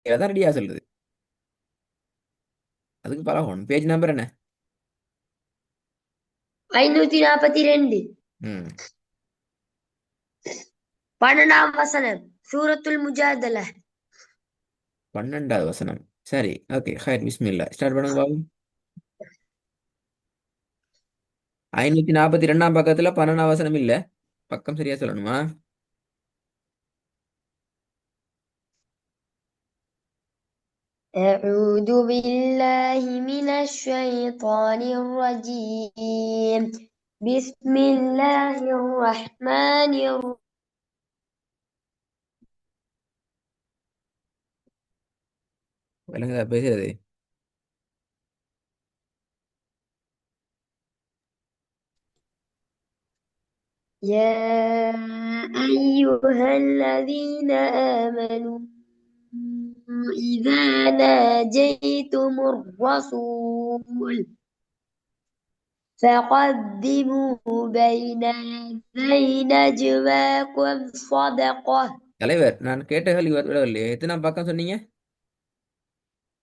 அதான் ரெடியா சொல்றது. அதுக்கு பழகணும். பேஜ் நம்பர் என்ன? 542. ம். 12ஆம் வசனம். சூரத்துல் முஜாதலா. 12வது வசனம். சரி, ஓகே, ஹைர் பிஸ்மில்லா ஸ்டார்ட் பண்ணுங்க பாபு. 542ஆம் பக்கத்துல 12வது வசனம் இல்ல. பக்கம் சரியா சொல்லணுமா? أعوذ بالله من الشيطان الرجيم. بسم الله الرحمن الرحيم. விளங்குதா பேசுறது? يا أيها الذين آمنوا إذا ناجيتم الرسول فقدموا بين يدي نجواكم صدقة. தலைவர், நான் கேட்ட கேள்வி வரவில்லையே. எத்தனாம் பக்கம் சொன்னீங்க?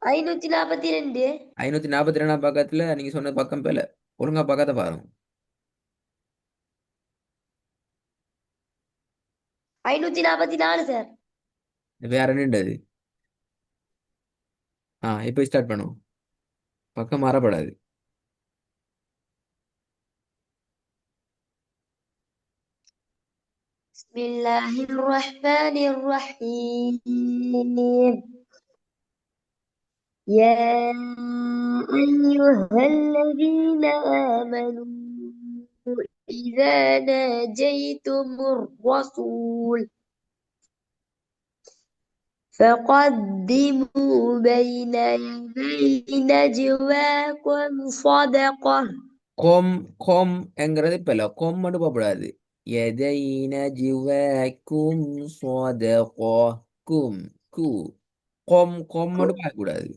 542. 542ஆம் பக்கத்துல நீங்க சொன்ன பக்கம் பேல. ஒழுங்கா பக்கத்தை பாருங்க. 544 சார். வேற என்னது? இப்போ ஸ்டார்ட் பண்ணுவோம். பக்கம் மாறப்படாது. بسم الله الرحمن الرحيم. يا أيها الذين آمنوا إذا ناجيتم الرسول فقدموا بين يدي نجواكم صدقة. கோம் கோம் என்கிறது பெல. கோம் மட்டும் போகக்கூடாது. எதைன ஜிவக்கும் சொதகோ கும் கு கோம் கோம் மட்டும் பார்க்கக்கூடாது.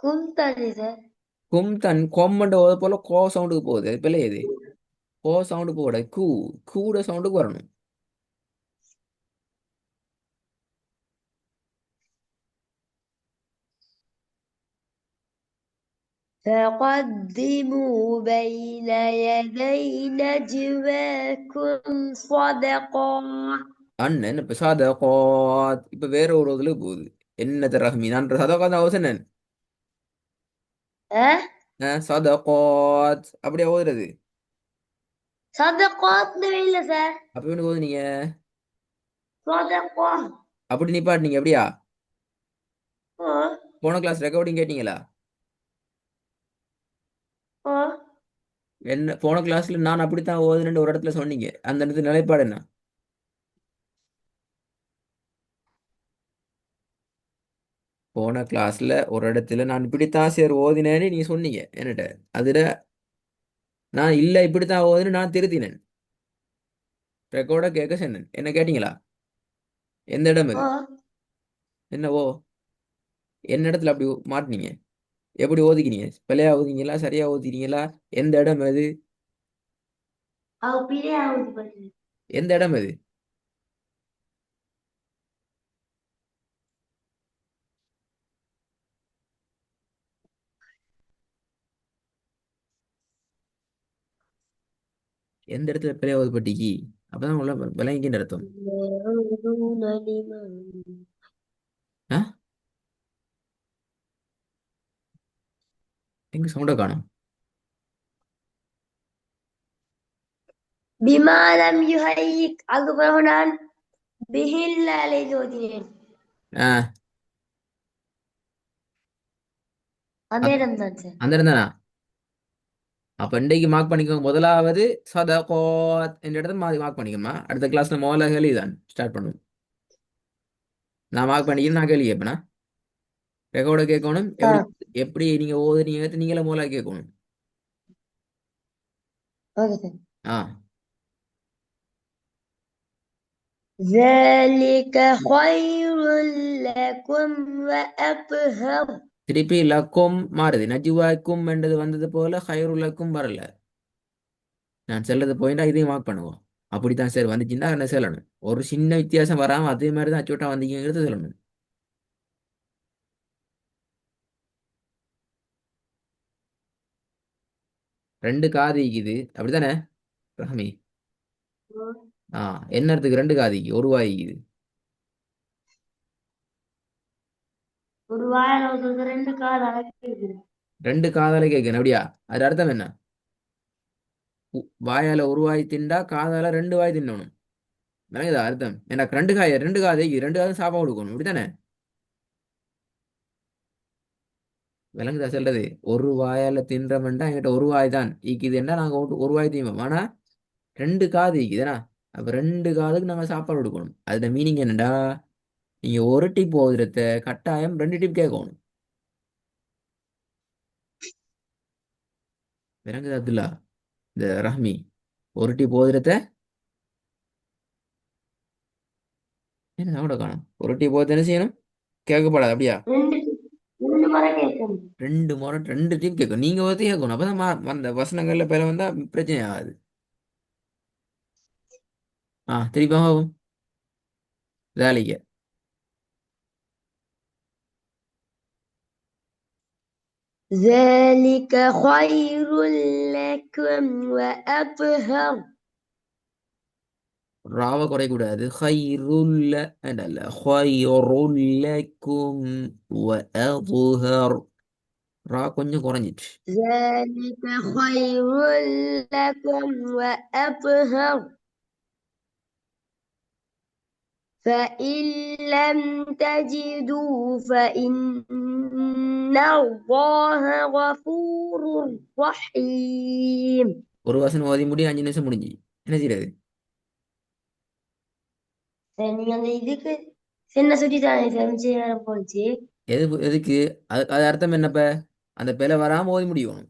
كنت لذا. கும் தன் கோம் மட்டும் போது போல கோ சவுண்டுக்கு போகுது. அது பிள்ளை எது? கோ சவுண்டு போகக்கூடாது. கூட சவுண்டுக்கு வரணும். فقدموا بين يدي نجواكم صدقة. அண்ணன் இப்ப சதகோ இப்ப வேற ஒரு இதுல போகுது. என்ன ரஹ்மி நான் சதகோ தான் அவசனன். ها. சதகோத் அப்படியே ஓதுறது. صدقات نبيل سا. அப்ப என்ன ஓதுனீங்க? صدقة. அப்படி நிப்பாட்டினீங்க அப்படியா? ها. போன கிளாஸ் ரெக்கார்டிங் கேட்டீங்களா? ها. என்ன போன கிளாஸ்ல நான் அப்படித்தான் ஓதுனேன்னு ஒரு இடத்துல சொன்னீங்க. அந்த இடத்துல நிலைப்பாடு என்ன? போன கிளாஸ்ல ஒரு இடத்துல நான் இப்படித்தான் சரி ஓதினேன்னு நீங்க சொன்னீங்க என்கிட்ட. அதுல நான் இல்ல இப்படித்தான் ஓதுன்னு நான் திருத்தினேன். ரெக்கார்டா கேட்க சொன்னேன். என்ன கேட்டீங்களா? எந்த இடம் அது? ها. என்னவோ என்ன இடத்துல அப்படி மாட்டினீங்க? எப்படி ஓதிக்கிறீங்க? பிழையா ஓதிங்களா சரியா ஓதிக்கிறீங்களா? எந்த இடம் அது? أو بيلي أو بدي. எந்த இடம் அது? எந்த இடத்துல பிழையா ஓதப்பட்டீங்க? அப்பதான் உள்ள விளங்கின்னு அர்த்தம். يعودون لمن ஆ? எங்க சவுண்ட காணும்? بما لم يهيك أكبرنا به الله لذوذين. ஆ, أمير الناس. அந்த இடம் தானா? அப்ப இன்றைக்கு மார்க் பண்ணிக்கோங்க. முதலாவது சதகோத் என்ற இடத்துல மார்க் பண்ணிக்கோமா. அடுத்த கிளாஸ்ல முதல்ல கேள்வி தான் ஸ்டார்ட் பண்ணுவோம். நான் மார்க் பண்ணிக்கிறேன். நான் கேள்வி கேட்பேனா? ரெக்கார்டை கேட்கணும். எப்படி ها. எப்படி நீங்க ஓதுனீங்க நீங்களே முதல்ல கேட்கணும். أوكي. ஆ, ذلك خير لكم وأطهر. திருப்பி லக்கும் மாறுது. நஜுவாக்கும் என்றது வந்தது போல ஹைருலக்கும் வரல. நான் செல்லது போயிட்டா இதையும் மார்க் பண்ணுவோம். அப்படித்தான் சார் வந்துச்சுன்னா என்ன சொல்லணும். ஒரு சின்ன வித்தியாசம் வராம அதே மாதிரி தான் அச்சோட்டா வந்தீங்கிறது சொல்லணும். ரெண்டு காது ஈக்குது அப்படித்தானே ரஹ்மி? ம். ஆ, என்னத்துக்கு ரெண்டு காது ஈக்குது, ஒரு வாய் ஈக்குது. ஒரு வாயால ஒரு ரெண்டு கால் அடக்கிது. ரெண்டு காதால கேட்கணும் அப்படியா? அது அர்த்தம் என்ன? வாயால ஒரு வாய் திண்டா காதால ரெண்டு வாய் தின்னணும். விளங்குதா அர்த்தம்? எனக்கு ரெண்டு காய், ரெண்டு காது ஈக்குது, ரெண்டு காதும் சாப்பாடு கொடுக்கணும் இப்படித்தானே? விளங்குதா சொல்றது? ஒரு வாயால தின்றமெண்டா என்கிட்ட ஒரு வாய் தான் ஈக்குதுன்னா நாங்க ஒரு வாய் தீவோம். ஆனா ரெண்டு காது ஈக்குதுனா, அப்ப ரெண்டு காதுக்கு நாங்க சாப்பாடு கொடுக்கணும். அதோட மீனிங் என்னடா, நீங்க ஒரு டிப் ஓதுறத கட்டாயம் ரெண்டு டிப் கேட்கணும். விளங்குதா அப்துல்லா? இந்த ரஹ்மி, ஒரு டிப் ஓதுறத என்ன சாப்பிட காணும், ஒரு டிப் ஓதுறது என்ன செய்யணும்? கேட்கப்படாது அப்படியா? ரெண்டு ரெண்டு முறை கேட்கணும். ரெண்டு முறை ரெண்டு டிப் கேட்கணும். நீங்க ஒருத்தி கேட்கணும். அப்பதான் அந்த வசனங்கள்ல பேர வந்தா பிரச்சனை ஆகாது. திருப்பி வேலைக்கு. ذلك خير لكم وأطهر. ராவ குறைக்கூடாது. خيرுல்ல அல்ல, خيرுல்லக்கும் وأظهر. ரா கொஞ்சம் குறைஞ்சிட்டு. ذلك خير لكم وأطهر. فإن لم تجدوا فإن الله غفور رحيم. ஒரு வசனம் ஓதி முடி, 5 நிமிஷம் முடிஞ்சு. என்ன செய்யறது? சரி, நீங்க அந்த இதுக்கு என்ன சுட்டித்தானே செஞ்சு போச்சு. எதுக்கு? அது அர்த்தம் என்னப்ப? அந்த பிழை வராம ஓதி முடியும்.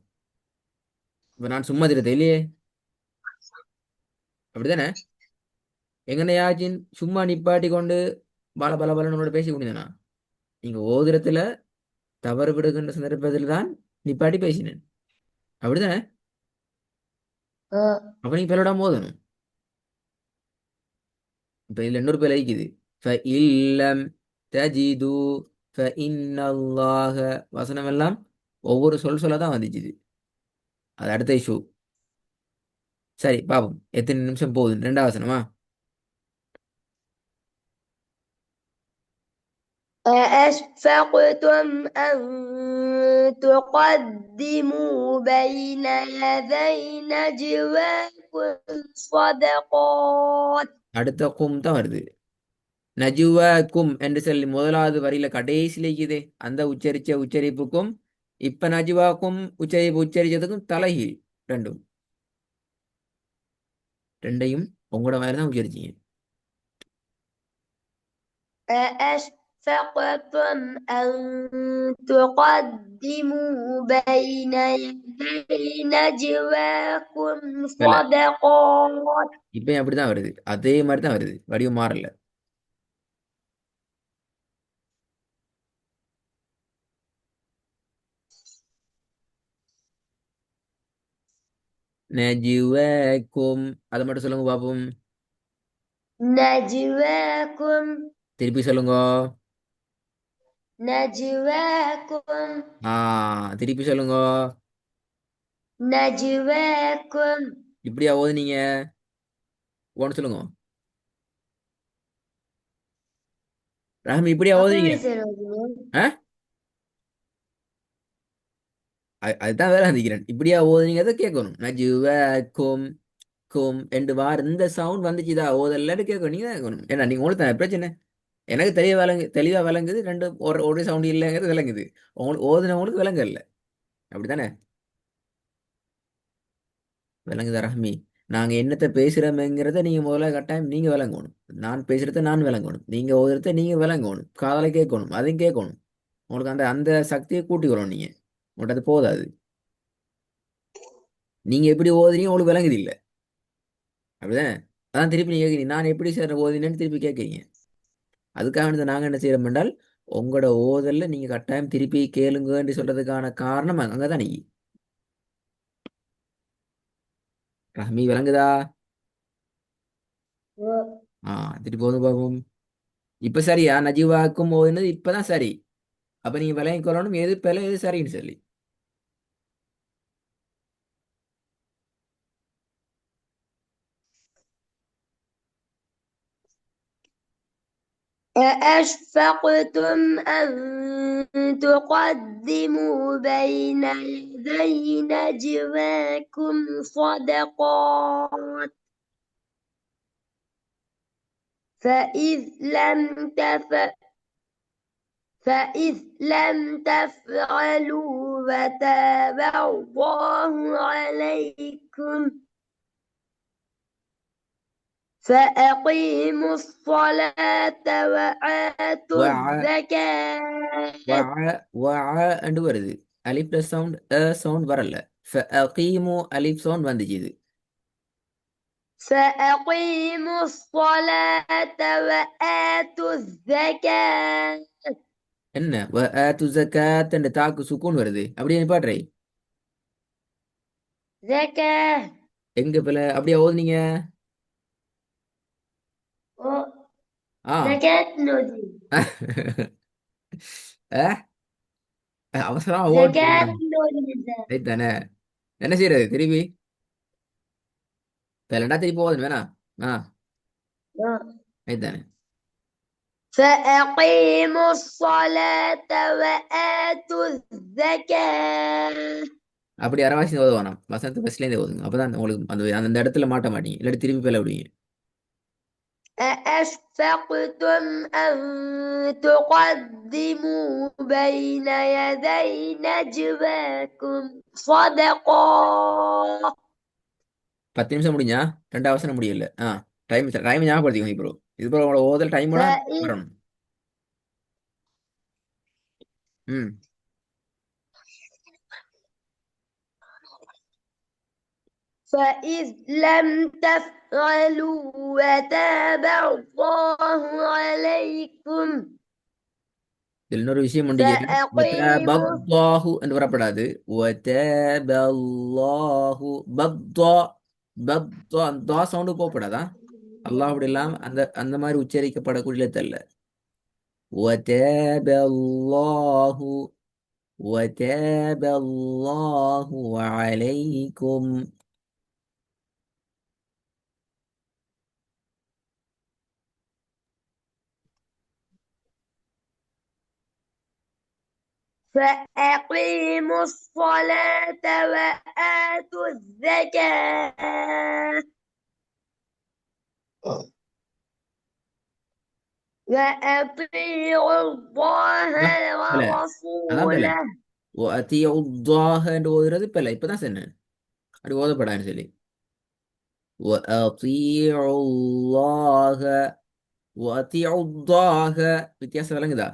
இப்ப நான் சும்மா திருத்த இல்லையே, அப்படித்தானே? எங்கனையாச்சின் சும்மா நிப்பாட்டி கொண்டு பல பல பல நம்மளோட பேசி முடியுதுனா, நீங்க ஓதுறத்துல தவறு விடுகின்ற சந்தர்ப்பத்தில் தான் நிப்பாட்டி பேசினேன். அப்படித்தானே? அப்ப நீ பிழைடாம ஓதணும். இப்ப இதுல இன்னொரு பிழை இருக்குது. இல்லம் தஜிது இன்னல்லாஹ, வசனம் எல்லாம் ஒவ்வொரு சொல்ல தான் வந்துச்சு. அது அடுத்த இஷ்யூ. சரி பாப்போம் எத்தனை நிமிஷம் போகுது. ரெண்டாவது வசனமா? أأشفقتم أن تقدموا بين يدي نجواكم صدقات. அடுத்த கும் தான் வருது. நஜுவாக்கும் என்று சொல்லி முதலாவது வரியில கடைசியில இருக்குது. அந்த உச்சரிச்ச உச்சரிப்புக்கும் இப்ப நஜுவாக்கும் உச்சரிச்சதுக்கும் தலைகீழ். ரெண்டும், ரெண்டையும் உங்களோட மாதிரி தான் உச்சரிச்சீங்க. أأشفقتم أن تقدموا بين يدي نجواكم வேலை صدقات. இப்பயும் அப்படிதான் வருது, அதே மாதிரி தான் வருது, வடிவம் மாறல. நஜுவாக்கும், அதை மட்டும் சொல்லுங்க பாப்போம். نجواكم திருப்பி சொல்லுங்க. نجواكم திருப்பி சொல்லுங்க. نجواكم. இப்படியா ஓதுனீங்க? ஒன்று சொல்லுங்க. ரஹம், இப்படியா அப்ப ஓதுனீங்க? எப்படி சார் வருது? ஆ, அதுதான் வேலை சந்திக்கிறேன். இப்படியா ஓதுனீங்க கேட்கணும். நஜுவாக்கும் கும் என்று வார் இந்த சவுண்ட் வந்துச்சுதா ஓதல்லன்னு கேட்கணும். நீங்க தான் கேட்கணும். ஏன்னா நீங்க உங்களுக்கு பிரச்சனை. எனக்கு தெளிவா விளங்குது, ரெண்டு ஒரு சவுண்ட் இல்லைங்கிறது விளங்குது. உங்களுக்கு ஓதுனவங்களுக்கு விளங்க இல்லை. அப்படித்தானே? விளங்குதா ரஹ்மி? நாங்க என்னத்தை பேசுறோம்ங்கிறத நீங்க முதல்ல கட்டாயம் நீங்க விளங்கணும். நான் பேசுறத நான் விளங்கணும், நீங்க ஓதுறத நீங்க விளங்கணும், காதல கேட்கணும், அதையும் கேட்கணும். உங்களுக்கு அந்த அந்த சக்தியை கூட்டி வரும். நீங்க உங்கள்ட்ட அது போதாது. நீங்க எப்படி ஓதுறீங்க உங்களுக்கு விளங்குது இல்லை. அப்படிதானே? அதான் திருப்பி நீங்க கேட்குறீங்க, நான் எப்படி சார் ஓதினேன்னு திருப்பி கேட்குறீங்க. அதுக்காக நாங்க என்ன செய்யறோம் என்றால், உங்களோட ஓதல்ல நீங்க கட்டாயம் திருப்பி கேளுங்கன்னு சொல்றதுக்கான காரணம் அங்கதான் நீ. ரஹ்மி விளங்குதா? ஆ, திருப்பி போதும் பாப்போம். இப்ப சரியா? நஜீவாக்கும் ஓதுனது இப்பதான் சரி. அப்ப நீங்க விளங்கி கொள்ளணும் எது பிழை எது சரின்னு சொல்லி. أأشفقتم أن تقدموا بين يدي نجواكم صدقات فإذ لم تف فإذ لم تفعلوا وتاب الله عليكم فأقيموا الصلاة وآتوا وع الزكاة وع என்று வருது. அலிப்ல சவுண்ட் சவுண்ட் வரல. ஃபஅகீமு அலிப் சவுண்ட் வந்துச்சு இது. فأقيموا الصلاة وآتوا الزكاة என்ன வஆத்து ஜகாத் என்ற தாக்கு சுக்கூன் வருது. அப்படியே நிப்பாட்றை. زكاة எங்க பில அப்படியே ஓதுனீங்க? ஆ زكاة نودي அஹ், அவசரமா ஓட்டு. زكاة نودي தானே என்ன செய்யறது திருப்பி? பிலண்டா திருப்பி ஓதுன வேணா. ஆ தானே. فأقيموا الصلاة وآتوا الزكاة அப்படி அரவாசி ஓதுவானாம். வசனத்தை ஃபர்ஸ்ட்லேருந்து ஓதுங்க. அப்பதான் உங்களுக்கு அந்த அந்த இடத்துல மாட்ட மாட்டீங்க. இல்லாட்டி திருப்பி பில விடுவீங்க. أأشفقتم أن تقدموا بين يدي نجواكم صدقات 10 நிமிஷம் முடிஞ்சா ரெண்டாவது வசனம் முடியல. டைம் டைம் ஞாபகப்படுத்திக்கோங்க. இப்போ இது உங்களோட ஓதல் டைமோட فإذ, வரணும். ம் فإذ لم تفعلوا وتاب الله عليكم இதுல இன்னொரு விஷயம் உண்டு. فأقيموا வதபல்லாஹு என்று வரப்படாது. வதபல்லாஹு பத்தா பத்தா அந்த தா சவுண்டு போகப்படாதா? அல்லாஹ் இல்லாம அந்த அந்த மாதிரி உச்சரிக்கப்படக்கூடிய தெல்ல. வதபல்லாஹு வதபல்லாஹு அலைக்கும். فأقيموا الصلاة وآتوا الزكاة وأطيعوا الله பல அதான் பல. ورسوله وأطيعوا என்று ஓதுறது பல. இப்பதான் சொன்னேன் அப்படி ஓதப்படாதுன்னு சொல்லி. وأطيعوا الله وأطيعوا الله. வித்தியாசம் விளங்குதா?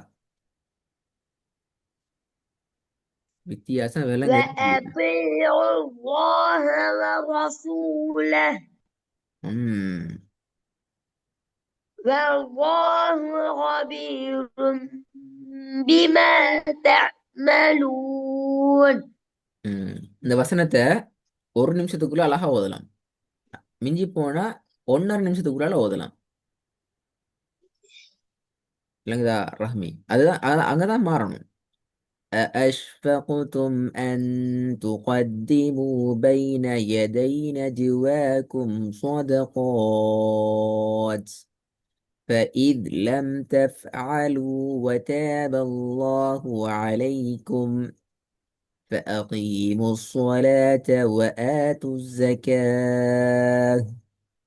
வித்தியாசம் விளங்க. وأطيعوا الله ورسوله ம் والله خبير بما تعملون இந்த வசனத்தை ஒரு நிமிஷத்துக்குள்ள அழகா ஓதலாம். மிஞ்சி போனா 1.5 நிமிஷத்துக்குள்ளால ஓதலாம். இல்லைங்கதா ரஹ்மி? அதுதான் அங்கதான் மாறணும். أأشفقتم أن تقدموا بين يدي نجواكم صدقات فإذ لم تفعلوا وتاب الله عليكم فأقيموا الصلاة وآتوا الزكاة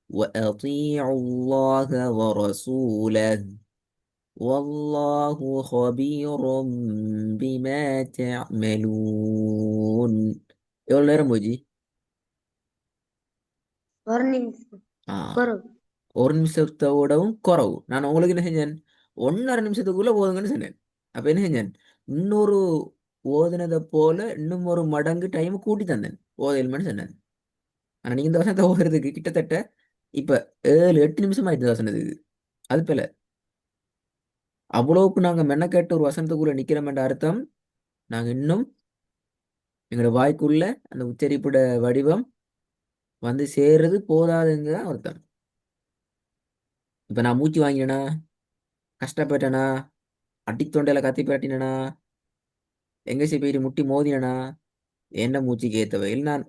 وأطيعوا الله ورسوله والله خبير بما تعملون. எவ்வளவு நேரம் போச்சு? ஆ قرب ஒரு நிமிஷத்தோடவும் குறவு. நான் உங்களுக்கு என்ன செஞ்சேன்? 1.5 நிமிஷத்துக்குள்ள ஓதுங்கன்னு சொன்னேன். அப்ப என்ன செஞ்சேன்? இன்னொரு ஓதுனதை போல இன்னும் ஒரு மடங்கு டைம் கூட்டி தந்தேன் ஓதையில்மன்னு சொன்னேன். ஆனா நீங்க இந்த வசனத்தை ஓதுறதுக்கு கிட்டத்தட்ட இப்ப 7-8 நிமிஷம் ஆயிடுச்சு இந்த வசனத்துக்கு. அது போல அவ்வளவுக்கு நாங்க மெனக்கெட்டு ஒரு வசனத்துக்குள்ள நிக்கிறோம் என்ற அர்த்தம், நாங்க இன்னும் எங்களோட வாய்க்குள்ள அந்த உச்சரிப்புட வடிவம் வந்து சேர்றது போதாதுங்க அர்த்தம். இப்ப நான் மூச்சு வாங்கினேனா, கஷ்டப்பட்டேனா, அடி தொண்டையில கத்தி பரட்டினா, எங்கேசி போயிட்டு முட்டி மோதினா, என்ன மூச்சுக்கு ஏத்த வகையில் நான்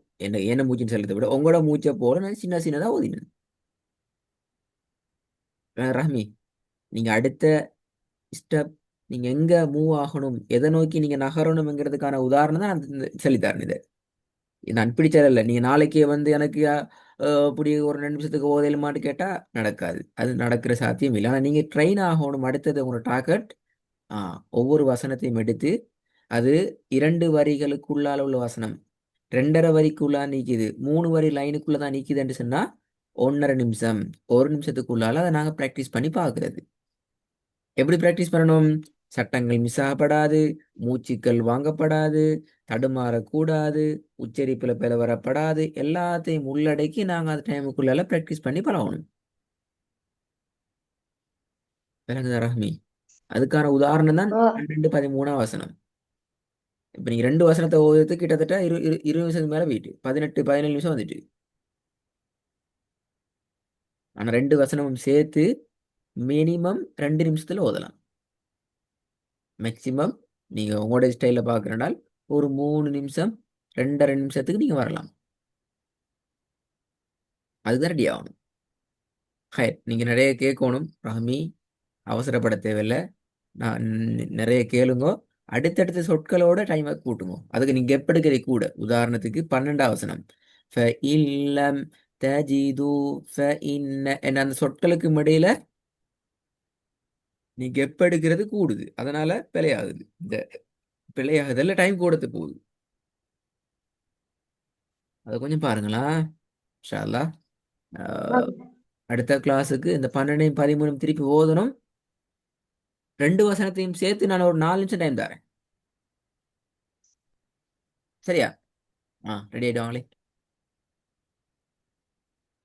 என்ன மூச்சுன்னு சொல்றதை விட உங்களோட மூச்சை போல நான் சின்ன சின்னதா ஓதினேன். ரஹ்மி, நீங்க அடுத்த ஸ்டெப், நீங்க எங்க மூவ் ஆகணும், எதை நோக்கி நீங்க நகரணுங்கிறதுக்கான உதாரணம் தான் நான் சொல்லித்தரேன் இது. நான் பிடிச்சதில்ல, நீங்க நாளைக்கே வந்து எனக்கு இப்படி ஒரு 2 நிமிஷத்துக்கு ஓதையிலுமான்னு கேட்டா நடக்காது, அது நடக்கிற சாத்தியம் இல்லை. ஆனா நீங்க ட்ரெயின் ஆகணும். அடுத்தது உங்களோட டார்கெட், ஒவ்வொரு வசனத்தையும் எடுத்து அது 2 வரிகளுக்குள்ளால உள்ள வசனம் 2.5 வரிக்குள்ளா நீக்குது, 3 வரி லைனுக்குள்ள தான் நீக்குதுன்னு சொன்னா 1.5 நிமிஷம், 1 நிமிஷத்துக்குள்ளால அதை நாங்க ப்ராக்டிஸ் பண்ணி பார்க்கறது. எப்படி ப்ராக்டிஸ் பண்ணணும்? சட்டங்கள் மிஸ் ஆகப்படாது, மூச்சுக்கள் வாங்கப்படாது, தடுமாறக்கூடாது, உச்சரிப்புல பிழை வரப்படாது, எல்லாத்தையும் உள்ளடக்கி நாங்க அந்த டைமுக்குள்ளால ப்ராக்டிஸ் பண்ணி பழகணும். விளங்குதா ரஹ்மி? அதுக்கான உதாரணம் தான் ஓ 12-13 வசனம். இப்ப நீங்க 2 வசனத்தை ஓதுறதுக்கு கிட்டத்தட்ட 20 நிமிஷத்துக்கு மேல போயிட்டு 18-17 நிமிஷம் வந்துட்டு. ஆனா 2 வசனமும் சேர்த்து மினிமம் 2 நிமிஷத்துல ஓதலாம். மேக்சிமம் நீங்க உங்களோட ஸ்டைல பார்க்கறனால் ஒரு 3 நிமிஷம், 2.5 நிமிஷத்துக்கு நீங்க வரலாம். அதுதான் ரெடி ஆகணும். ஹை, நீங்க நிறைய கேட்கணும் ரஹ்மி, அவசரப்பட தேவையில்லை. நான் நிறைய கேளுங்க. அடுத்தடுத்த சொற்களோட டைமை கூட்டுங்க. அதுக்கு நீங்க எப்படி கூட, உதாரணத்துக்கு 12 வசனம் فَإِلَّمْ تَجِدُوا فَإِنَّ என்ன அந்த சொற்களுக்கு இடையில நீங்க எப்ப எடுக்கிறது கூடுது, அதனால பிழையாகுது. இந்த பிழையாகுதல்ல டைம் கூடத்து போகுது. அதை கொஞ்சம் பாருங்களா, இன்ஷா அல்லாஹ். ஆஹ், ஓகே. அடுத்த கிளாஸுக்கு இந்த 12-13 திருப்பி ஓதணும். 2 வசனத்தையும் சேர்த்து நான் ஒரு 4 நிமிஷம் டைம் தரேன். சரியா? ரெடி ஆயிடுவாங்களே.